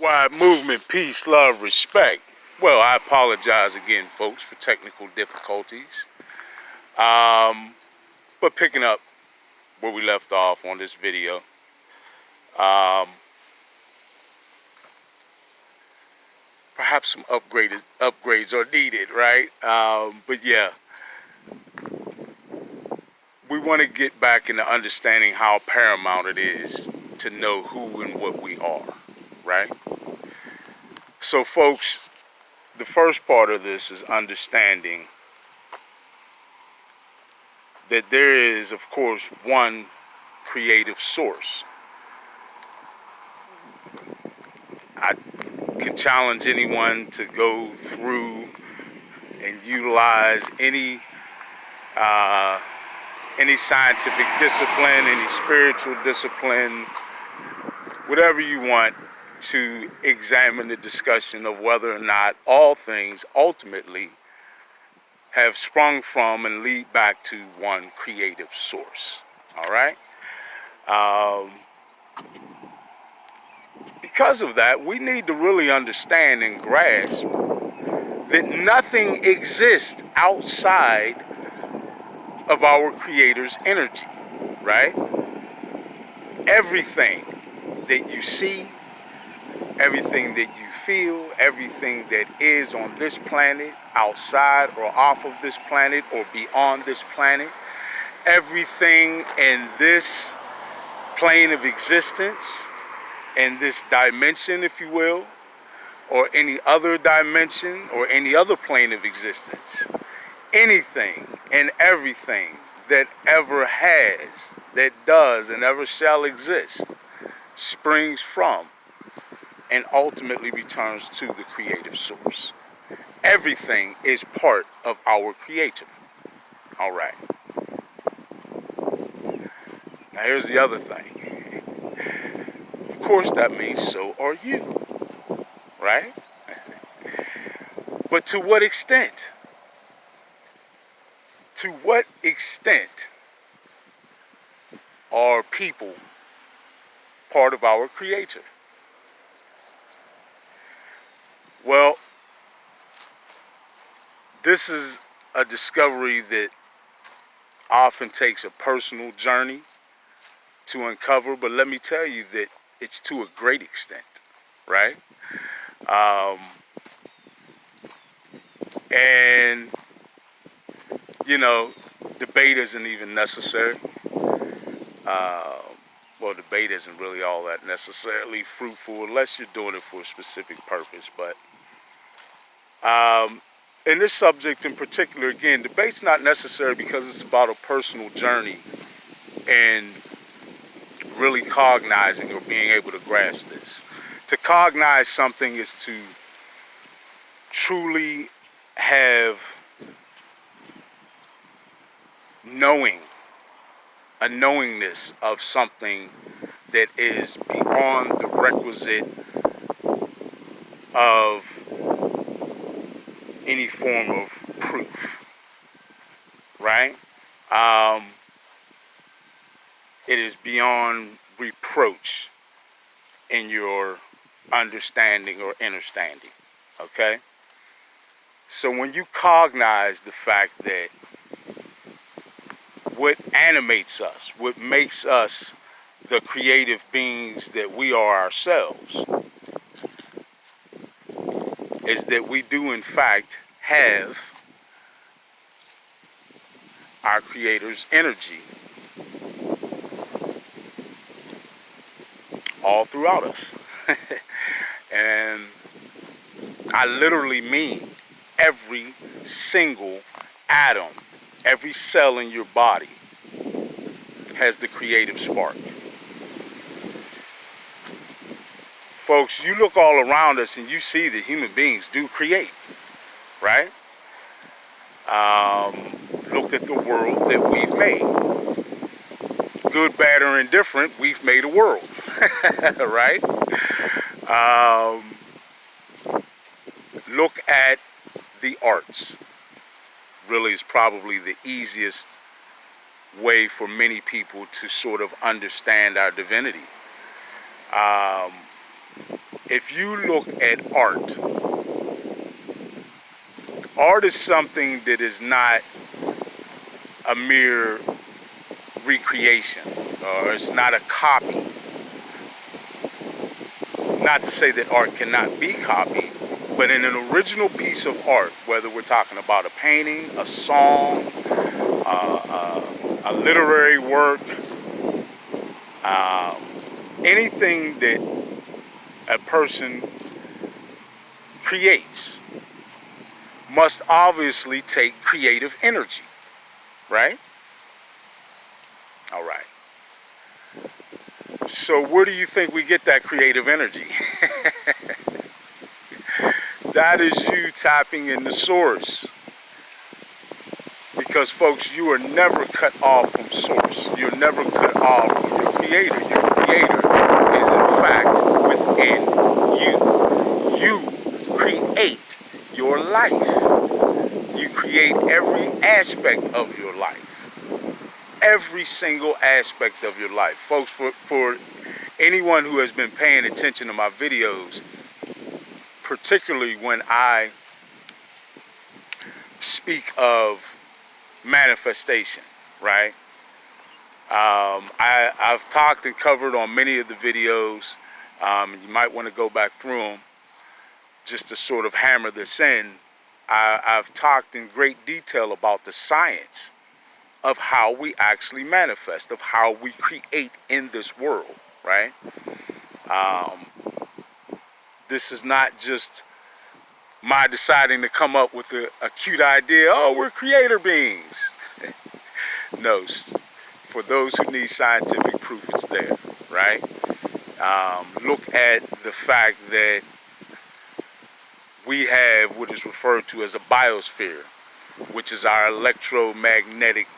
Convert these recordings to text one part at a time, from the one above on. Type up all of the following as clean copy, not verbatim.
Worldwide movement, peace, love, respect. Well, I apologize again, folks, for technical difficulties. But picking up where we left off on this video, perhaps some upgrades are needed, right? But yeah, we want to get back into understanding how paramount it is to know who and what we are, right? So, folks, the first part of this is understanding that there is, of course, one creative source. I could challenge anyone to go through and utilize any scientific discipline, any spiritual discipline, whatever you want, to examine the discussion of whether or not all things ultimately have sprung from and lead back to one creative source. All right? Because of that, we need to really understand and grasp that nothing exists outside of our Creator's energy, right? Everything that you see, everything that you feel, everything that is on this planet, outside or off of this planet or beyond this planet, everything in this plane of existence, in this dimension, if you will, or any other dimension or any other plane of existence, anything and everything that ever has, that does, and ever shall exist springs from and ultimately returns to the creative source. Everything is part of our Creator. All right. Now here's the other thing. Of course, that means so are you, right? But to what extent? To what extent are people part of our Creator? Well, this is a discovery that often takes a personal journey to uncover, but let me tell you that it's to a great extent, right? And, you know, debate isn't even necessary. Well, debate isn't really all that necessarily fruitful unless you're doing it for a specific purpose. But in this subject in particular, again, debate's not necessary because it's about a personal journey and really cognizing or being able to grasp this. To cognize something is to truly have a knowingness of something that is beyond the requisite of any form of proof, right? It is beyond reproach in your understanding or understanding, okay? So when you cognize the fact that what animates us, what makes us the creative beings that we are ourselves, is that we do in fact have our Creator's energy all throughout us. And I literally mean every single atom, every cell in your body has the creative spark. Folks, you look all around us and you see that human beings do create, right? Look at the world that we've made. Good, bad, or indifferent, we've made a world, right? Look at the arts. Really is probably the easiest way for many people to sort of understand our divinity. if you look at art, art is something that is not a mere recreation, or it's not a copy. Not to say that art cannot be copied, but in an original piece of art, whether we're talking about a painting, a song, a literary work, anything that a person creates must obviously take creative energy, right? All right. So where do you think we get that creative energy? That is you tapping in the source. Because folks, you are never cut off from source. You're never cut off from your creator. Your creator is in fact within you. You create your life. You create every aspect of your life. Every single aspect of your life. Folks, for anyone who has been paying attention to my videos, particularly when I speak of manifestation, right? I've talked and covered on many of the videos. You might want to go back through them just to sort of hammer this in. I've talked in great detail about the science of how we actually manifest, of how we create in this world, right? This is not just my deciding to come up with a cute idea. Oh, we're creator beings. No, for those who need scientific proof, it's there, right? Look at the fact that we have what is referred to as a biosphere, which is our electromagnetic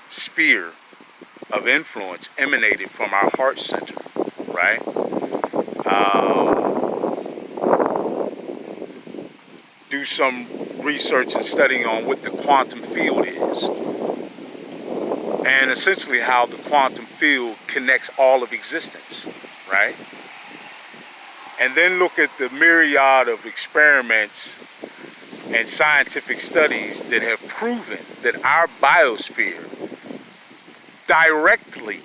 sphere of influence emanated from our heart center, right? Do some research and studying on what the quantum field is, and essentially how the quantum field connects all of existence, right? And then look at the myriad of experiments and scientific studies that have proven that our biosphere directly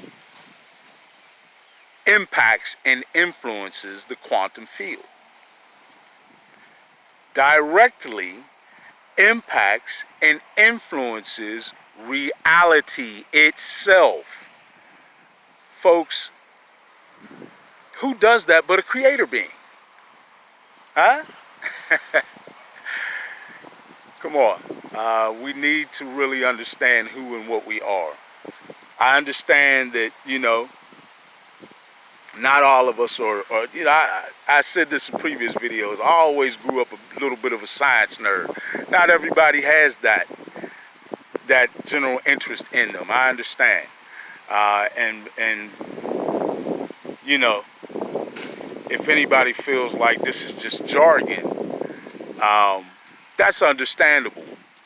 impacts and influences the quantum field. Directly impacts and influences reality itself. Folks, who does that but a creator being? Huh? Come on. We need to really understand who and what we are. I understand that, not all of us are, I said this in previous videos, I always grew up a little bit of a science nerd. Not everybody has that general interest in them. I understand. And if anybody feels like this is just jargon, that's understandable.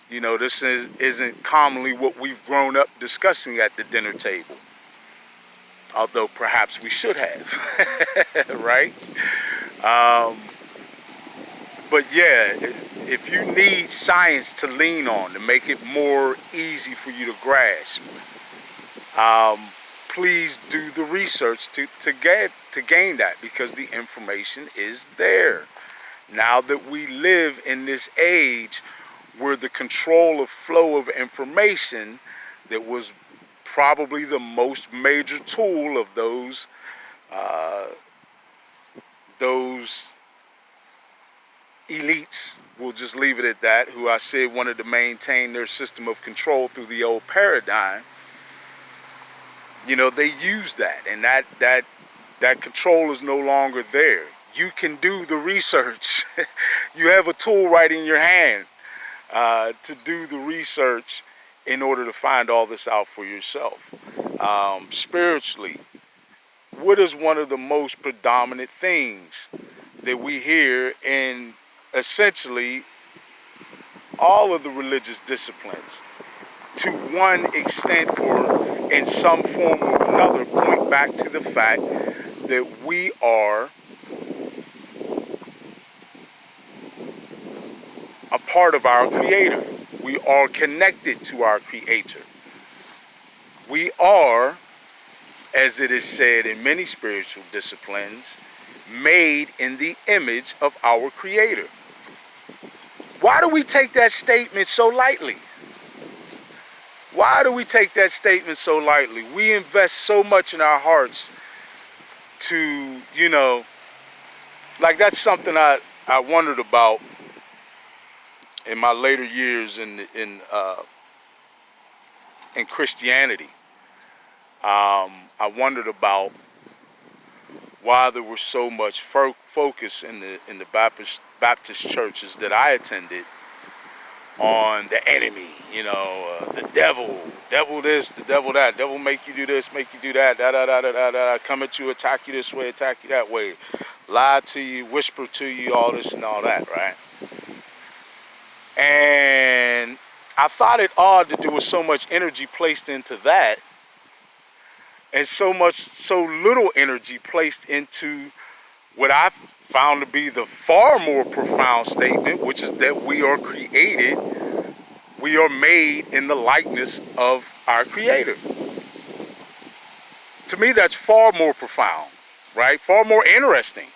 This isn't commonly what we've grown up discussing at the dinner table. Although perhaps we should have, right? But yeah, if you need science to lean on to make it more easy for you to grasp, please do the research to gain that, because the information is there. Now that we live in this age where the control of flow of information that was probably the most major tool of those elites, we'll just leave it at that, who I said wanted to maintain their system of control through the old paradigm. They use that, and that control is no longer there. You can do the research. You have a tool right in your hand to do the research in order to find all this out for yourself. Spiritually, what is one of the most predominant things that we hear in essentially all of the religious disciplines? To one extent or in some form or another, point back to the fact that we are a part of our Creator. We are connected to our Creator. We are, as it is said in many spiritual disciplines, made in the image of our Creator. Why do we take that statement so lightly? Why do we take that statement so lightly? We invest so much in our hearts to, like that's something I wondered about in my later years in Christianity. I wondered about why there was so much focus in the Baptist churches that I attended on the enemy, the devil this, the devil that, devil make you do this, make you do that, da da da da da da, come at you, attack you this way, attack you that way, lie to you, whisper to you, all this and all that, right? And I thought it odd that there was so much energy placed into that, and so little energy placed into what I found to be the far more profound statement, which is that we are created. We are made in the likeness of our Creator. To me, that's far more profound, right? Far more interesting,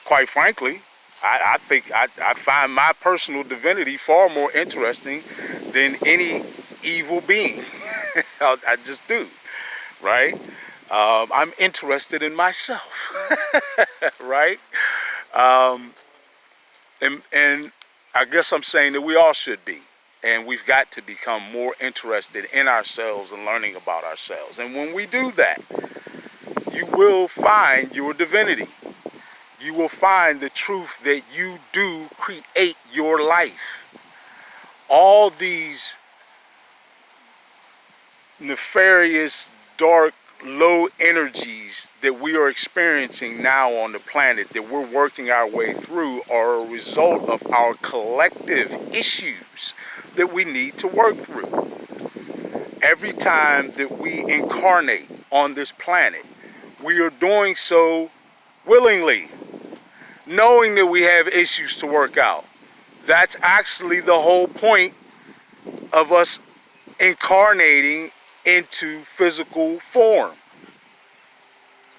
quite frankly. I think I find my personal divinity far more interesting than any evil being. I just do, right? I'm interested in myself, right? And I guess I'm saying that we all should be. And we've got to become more interested in ourselves and learning about ourselves. And when we do that, you will find your divinity. You will find the truth that you do create your life. All these nefarious, dark, low energies that we are experiencing now on the planet, that we're working our way through, are a result of our collective issues that we need to work through. Every time that we incarnate on this planet, we are doing so willingly, knowing that we have issues to work out. That's actually the whole point of us incarnating into physical form,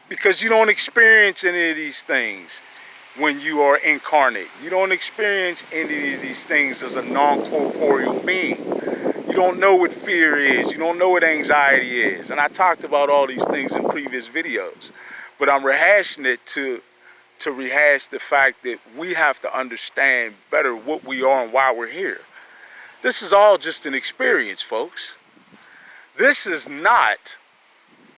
because you don't experience any of these things when you are incarnate. You don't experience any of these things as a non-corporeal being. You don't know what fear is. You don't know what anxiety is. And I talked about all these things in previous videos, but I'm rehashing it to rehash the fact that we have to understand better what we are and why we're here. This is all just an experience, folks. This is not